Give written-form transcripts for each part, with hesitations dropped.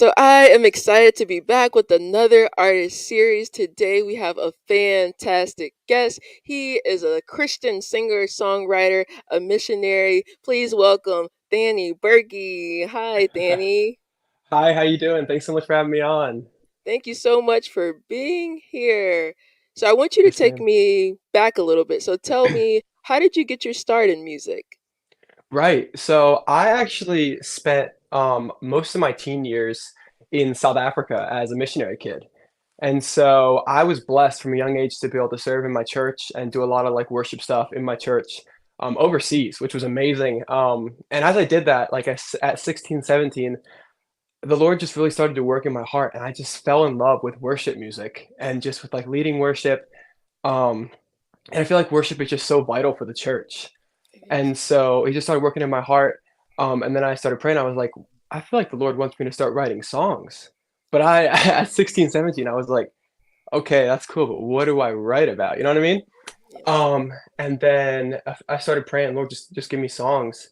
So I am excited to be back with another artist series. Today we have a fantastic guest. He is a Christian singer, songwriter, a missionary. Please welcome Thanny Bergey. Hi, Thanny. Hi, how you doing? Thanks so much for having me on. Thank you so much for being here. So I want you to Yes, take ma'am. me back a little bit. So tell me, how did you get your start in music? Right. So I actually spent most of my teen years in South Africa as a missionary kid. And so I was blessed from a young age to be able to serve in my church and do a lot of like worship stuff in my church overseas, which was amazing. And as I did that, at 16, 17, the Lord just really started to work in my heart, and I just fell in love with worship music and just with like leading worship. Um, and I feel like worship is just so vital for the church. Yes. And so he just started working in my heart. And then I started praying. I was like, I feel like the Lord wants me to start writing songs. But I, at 16, 17, I was like, okay, that's cool, but what do I write about? You know what I mean? Yes. And then I started praying, Lord, just give me songs.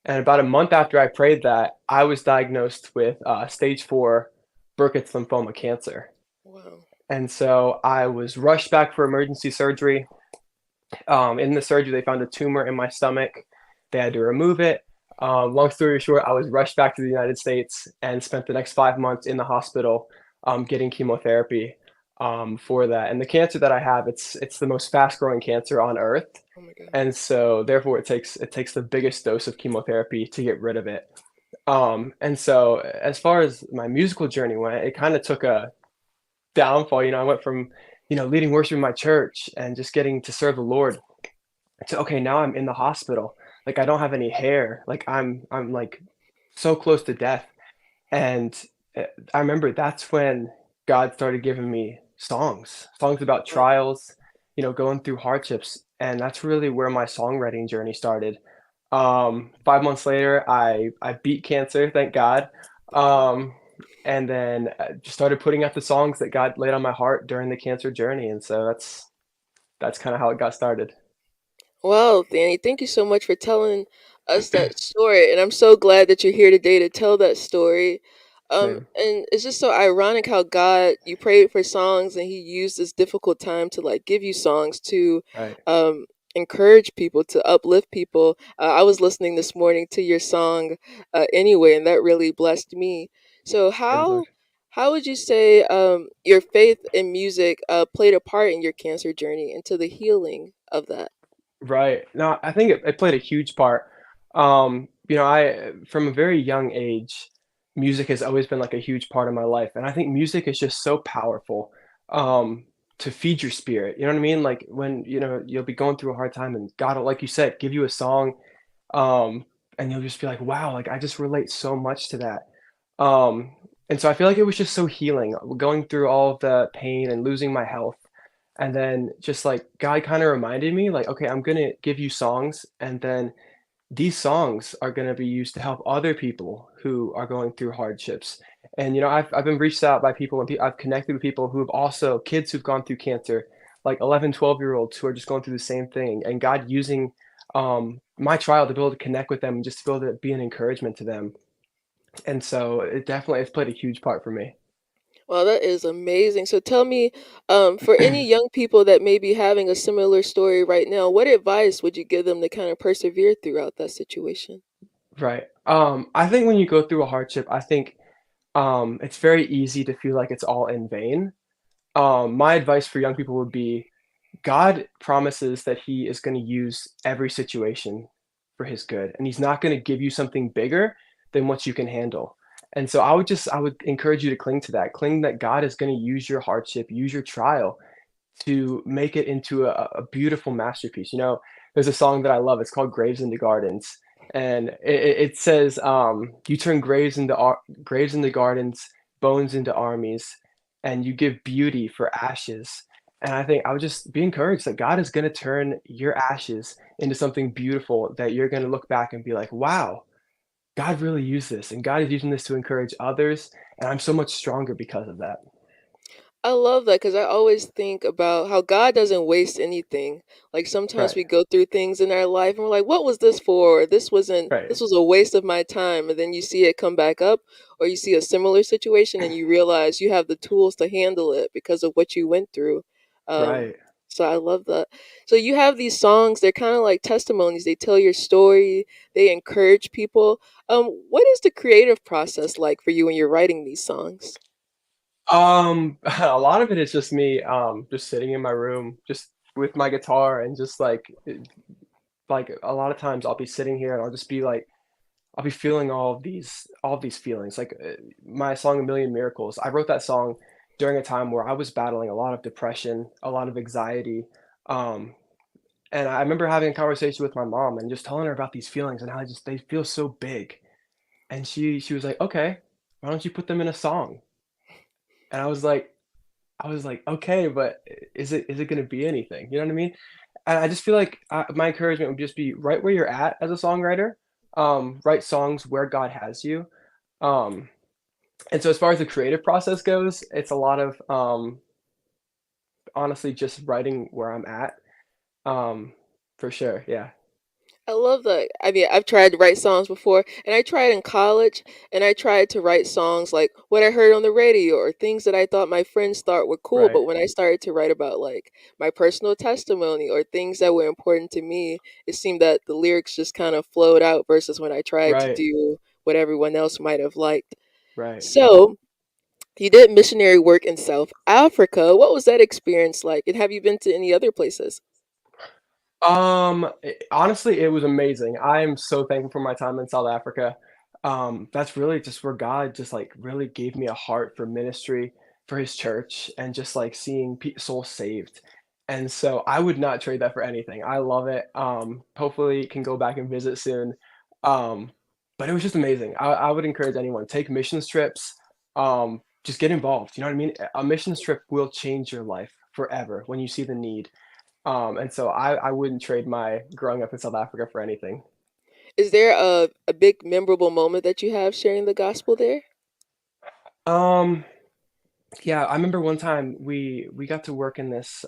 And about a month after I prayed that, I was diagnosed with stage 4 Burkitt's lymphoma cancer. Wow. And so I was rushed back for emergency surgery. In the surgery, they found a tumor in my stomach. They had to remove it. Long story short, I was rushed back to the United States and spent the next 5 months in the hospital getting chemotherapy for that. And the cancer that I have, it's the most fast-growing cancer on Earth, Oh my God. and so therefore it takes the biggest dose of chemotherapy to get rid of it. And so as far as my musical journey went, it kind of took a downfall. I went from leading worship in my church and just getting to serve the Lord so, okay, now I'm in the hospital. Like I don't have any hair. Like I'm like so close to death. And uh, I remember that's when God started giving me songs about Wow. trials, going through hardships, and that's really where my songwriting journey started. 5 months later, I beat cancer, thank God. Thank God. Um, and then just started putting out the songs that God laid on my heart during the cancer journey, and so that's kind of how it got started. Well, Danny, thank you so much for telling us that story, and I'm so glad that you're here today to tell that story. Same. And it's just so ironic how God, you prayed for songs, and He used this difficult time to like give you songs to, Right. um, encourage people, to uplift people. I was listening this morning to your song, anyway, and that really blessed me. So Praise the Lord. how would you say your faith in music played a part in your cancer journey and to the healing of that? Right. No, I think it played a huge part. I from a very young age, music has always been like a huge part of my life, and I think music is just so powerful to feed your spirit. You know what I mean? Like when you'll be going through a hard time, and God will, like you said, give you a song, um, and you'll just be like, wow, like I just relate so much to that. Um, and so I feel like it was just so healing, going through all of the pain and losing my health. And then just like God kind of reminded me, like, okay, I'm gonna give you songs, and then these songs are gonna be used to help other people who are going through hardships. And I've been reached out by people, and I've connected with people who have also kids who've gone through cancer, like 11, 12-year-olds who are just going through the same thing, and God using my trial to be able to connect with them and just to be able to be an encouragement to them. And so it definitely has played a huge part for me. Wow, that is amazing. So tell me, for any young people that may be having a similar story right now, what advice would you give them to kind of persevere throughout that situation? Right. I think when you go through a hardship, I think it's very easy to feel like it's all in vain. My advice for young people would be God promises that He is going to use every situation for His good, and He's not going to give you something bigger than what you can handle. And so I would encourage you to cling to that. Cling that God is going to use your hardship, use your trial to make it into a beautiful masterpiece. There's a song that I love. It's called "Graves into Gardens," and it says, "You turn graves into gardens, bones into armies, and you give beauty for ashes." And I think I would just be encouraged that God is going to turn your ashes into something beautiful that you're going to look back and be like, "Wow, God really used this, and God is using this to encourage others, and I'm so much stronger because of that." I love that because I always think about how God doesn't waste anything. Like sometimes Right, we go through things in our life and we're like, what was this for? Or right, this was a waste of my time. And then you see it come back up, or you see a similar situation and you realize you have the tools to handle it because of what you went through. Um, right. so I love that. So you have these songs, they're kind of like testimonies. They tell your story, they encourage people. What is the creative process like for you when you're writing these songs? A lot of it is just me, just sitting in my room, just with my guitar and just like a lot of times I'll be sitting here and I'll just be like, I'll be feeling all of these feelings. Like my song "A Million Miracles," I wrote that song during a time where I was battling a lot of depression, a lot of anxiety, um, and I remember having a conversation with my mom and just telling her about these feelings and how just they feel so big. And she was like, "Okay, why don't you put them in a song?" And I was like, "Okay, but is it gonna be anything?" You know what I mean? And I just feel like, my encouragement would just be right where you're at as a songwriter, write songs where God has you, um, and so as far as the creative process goes, it's a lot of, honestly just writing where I'm at, um, for sure, yeah. I love that. I mean, I've tried to write songs before, and I tried in college, and I tried to write songs like what I heard on the radio or things that I thought my friends thought were cool. Right, But when I started to write about like my personal testimony or things that were important to me, it seemed that the lyrics just kind of flowed out versus when I tried to right, do what everyone else might have liked. right. So, you did missionary work in South Africa. What was that experience like? And have you been to any other places? Honestly, it was amazing. I am so thankful for my time in South Africa. That's really just where God just like really gave me a heart for ministry, for His church, and just like seeing souls saved. And so I would not trade that for anything. I love it. Hopefully, can go back and visit soon. Um, but it was just amazing. I would encourage anyone take missions trips. Just get involved. You know what I mean? A missions trip will change your life forever when you see the need. And so I wouldn't trade my growing up in South Africa for anything. Is there a big memorable moment that you have sharing the gospel there? Um, yeah, I remember one time we got to work in this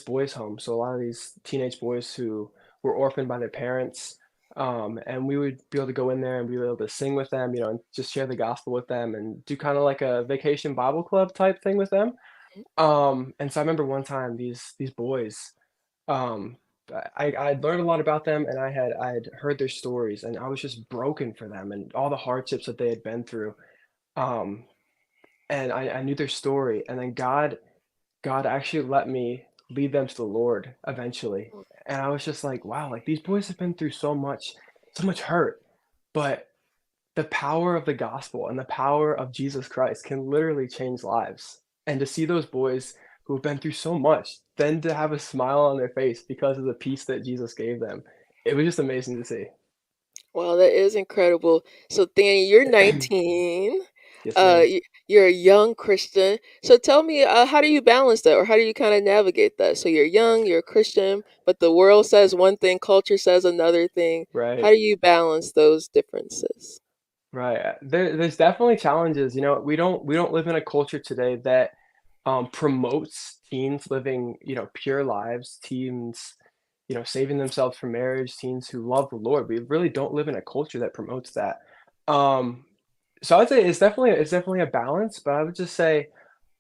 boys' home. So a lot of these teenage boys who were orphaned by their parents, and we would be able to go in there and be able to sing with them, you know, and just share the gospel with them and do kind of like a vacation Bible club type thing with them. And so I remember one time these boys, Um, I'd learned a lot about them, and I had heard their stories, and I was just broken for them and all the hardships that they had been through. Um, and I knew their story, and then God actually let me lead them to the Lord eventually. And I was just like, wow, like these boys have been through so much hurt, but the power of the gospel and the power of Jesus Christ can literally change lives. And to see those boys who have been through so much, then to have a smile on their face because of the peace that Jesus gave them, it was just amazing to see. Wow, that is incredible. So, Thanny, you're 19. Yes, ma'am. You're a young Christian. So, tell me, how do you balance that, or how do you kind of navigate that? So, you're young, you're a Christian, but the world says one thing, culture says another thing. How Right. do you balance those differences? Right. There's definitely challenges. You know, we don't live in a culture today that promotes teens living, you know, pure lives, teens, you know, saving themselves from marriage, teens who love the Lord. We really don't live in a culture that promotes that. Um, so I'd say it's definitely a balance, but I would just say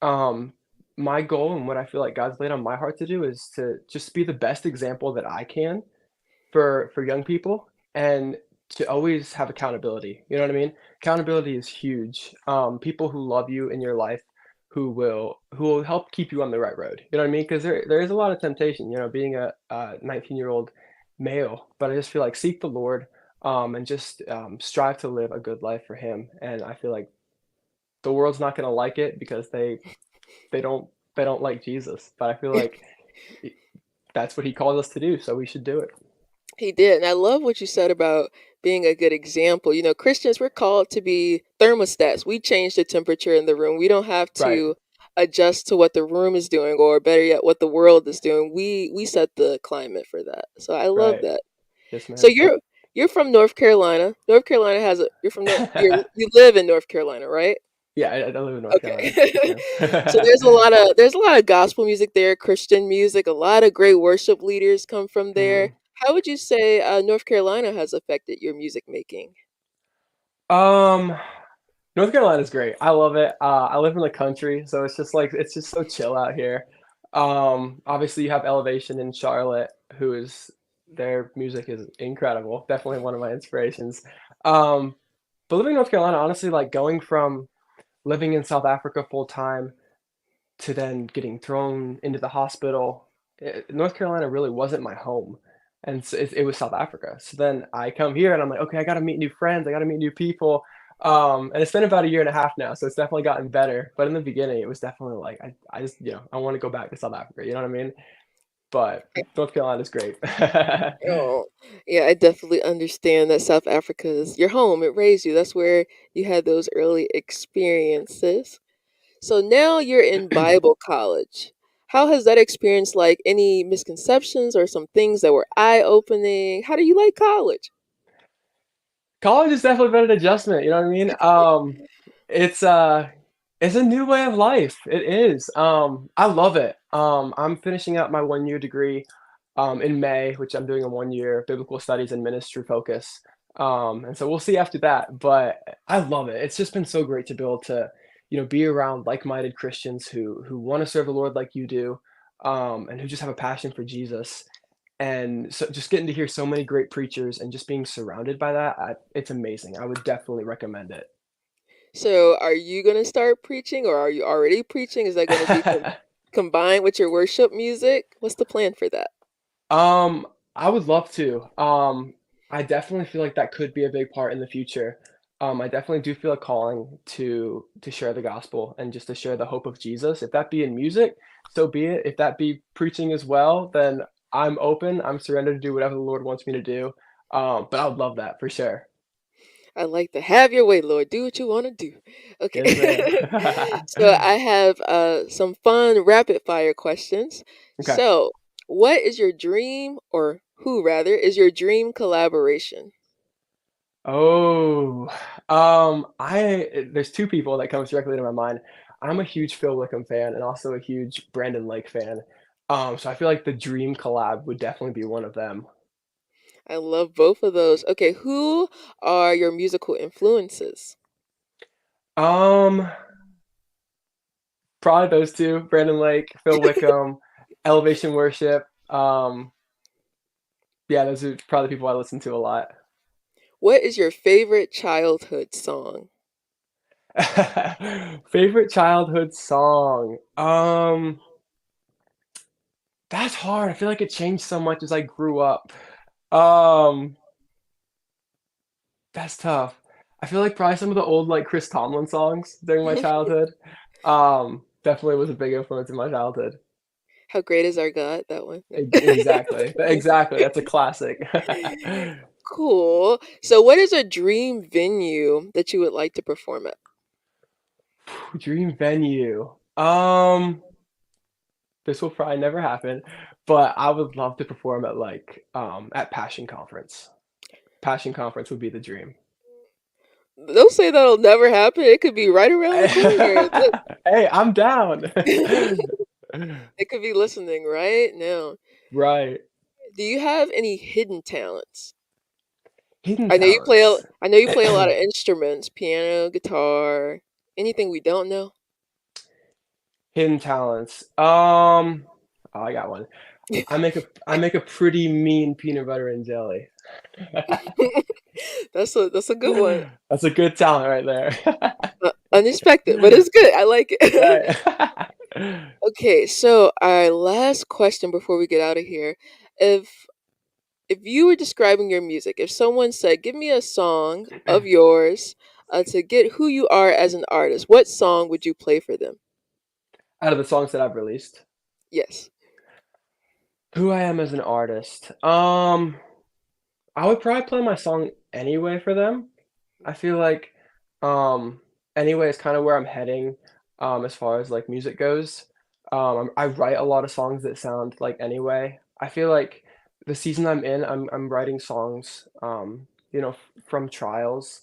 um, my goal and what I feel like God's laid on my heart to do is to just be the best example that I can for young people and to always have accountability. You know what I mean? Accountability is huge. People who love you in your life who will help keep you on the right road. You know what I mean? Because there is a lot of temptation, you know, being a 19-year-old male. But I just feel like seek the Lord and just strive to live a good life for Him. And I feel like the world's not going to like it because they don't they don't like Jesus. But I feel like that's what He calls us to do, so we should do it. He did. And I love what you said about being a good example. You know, Christians, we're called to be thermostats. We change the temperature in the room. We don't have Right. to adjust to what the room is doing or better yet what the world is doing. We set the climate for that. So I love Right. that. Yes, So ma'am. you're from North Carolina. North Carolina has a you're from North you live in North Carolina, right? Yeah, I live in North Okay. Carolina. So Yeah. there's a lot of gospel music there, Christian music, a lot of great worship leaders come from there. Mhm. How would you say North Carolina has affected your music making? Um, North Carolina's great. I love it. I live in the country, so it's just so chill out here. Obviously you have Elevation in Charlotte, who is their music is incredible. Definitely one of my inspirations. Um, but living in North Carolina, honestly, like going from living in South Africa full time to then getting thrown into the hospital. North Carolina really wasn't my home, and so it was South Africa. So then I come here and I'm like, okay, I got to meet new friends, I got to meet new people. And it's been about a year and a half now, so it's definitely gotten better. But in the beginning, it was definitely like I just I want to go back to South Africa. You know what I mean? But North Carolina's great. Oh, yeah, I definitely understand that South Africa is your home. It raised you. That's where you had those early experiences. So now you're in Bible college. How has that experience like any misconceptions or some things that were eye-opening? How do you like college? College has definitely been an adjustment, you know what I mean? It's, uh, it's a new way of life. It is. I love it. I'm finishing up my one-year degree, in May, which I'm doing a one-year biblical studies and ministry focus. And so we'll see after that, but I love it. It's just been so great to be able to, be around like-minded Christians who wanna serve the Lord like you do, and who just have a passion for Jesus. And so just getting to hear so many great preachers and just being surrounded by that, it's amazing. I would definitely recommend it. So are you going to start preaching or are you already preaching? Is that going to be combined with your worship music? What's the plan for that? Um, I would love to. I definitely feel like that could be a big part in the future. I definitely do feel a calling to share the gospel and just to share the hope of Jesus. If that be in music, so be it. If that be preaching as well, then I'm open. I'm surrendered to do whatever the Lord wants me to do. But I would love that for sure. I like to have your way, Lord. Do what you want to do. Yes, ma'am. Okay. So I have some fun rapid fire questions. Okay. So, what is your dream, or who rather, is your dream collaboration? Oh, there's 2 people that comes directly to my mind. I'm a huge Phil Wickham fan and also a huge Brandon Lake fan. So I feel like the dream collab would definitely be one of them. I love both of those. Okay, who are your musical influences? Um, Probably those 2, Brandon Lake, Phil Wickham, Elevation Worship. Yeah, those are probably people I listen to a lot. What is your favorite childhood song? Favorite childhood song? That's hard. I feel like it changed so much as I grew up. Um, That's tough. I feel like probably some of the old, like, Chris Tomlin songs during my childhood, definitely was a big influence in my childhood. How great is our God? That one. Exactly. Exactly, that's a classic. Cool. So, what is a dream venue that you would like to perform at? Dream venue. This will probably never happen, but I would love to perform at, like, at Passion Conference. Passion Conference would be the dream. Don't say that'll never happen. It could be right around the corner. Look, Hey, I'm down. it could be listening right now. Right. Do you have any hidden talents? Hidden I know you play. talents. I know you play a lot of instruments: piano, guitar. Anything we don't know? Hidden talents. Oh, I got one. I make a pretty mean peanut butter and jelly. That's a good one. That's a good talent right there. Unexpected, but it's good. I like it. Right. Okay, so our last question before we get out of here. If if you were describing your music, if someone said, "Give me a song of yours to get who you are as an artist," what song would you play for them? Out of the songs that I've released, Yes. who I am as an artist. I would probably play my song "Anyway" for them. I feel like, um, "Anyway" is kinda where I'm heading, as far as, like, music goes. I write a lot of songs that sound like "Anyway." I feel like the season I'm in, I'm writing songs, from trials,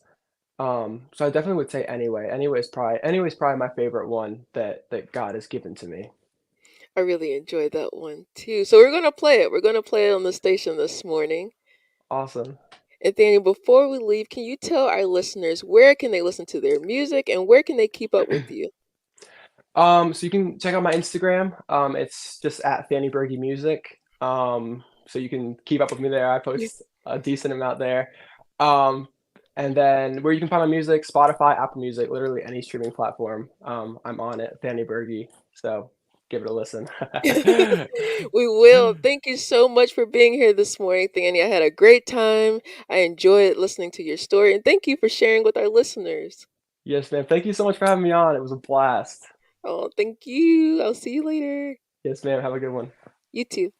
So I definitely would say Anyway. Anyway's probably my favorite one that God has given to me. I really enjoyed that one too. So we're gonna play it. We're gonna play it on the station this morning. Awesome. And Thanny, before we leave, can you tell our listeners where can they listen to their music and where can they keep up with you? So you can check out my Instagram. It's just at Thanny Bergey Music. So you can keep up with me there. I post a decent amount there. Um, and then where you can find my music, Spotify, Apple Music, literally any streaming platform. I'm on it, Thanny Bergey. So give it a listen. We will. Thank you so much for being here this morning, Thanny. I had a great time. I enjoyed listening to your story, and thank you for sharing with our listeners. Yes, ma'am. Thank you so much for having me on. It was a blast. Oh, thank you. I'll see you later. Yes, ma'am. Have a good one. You too.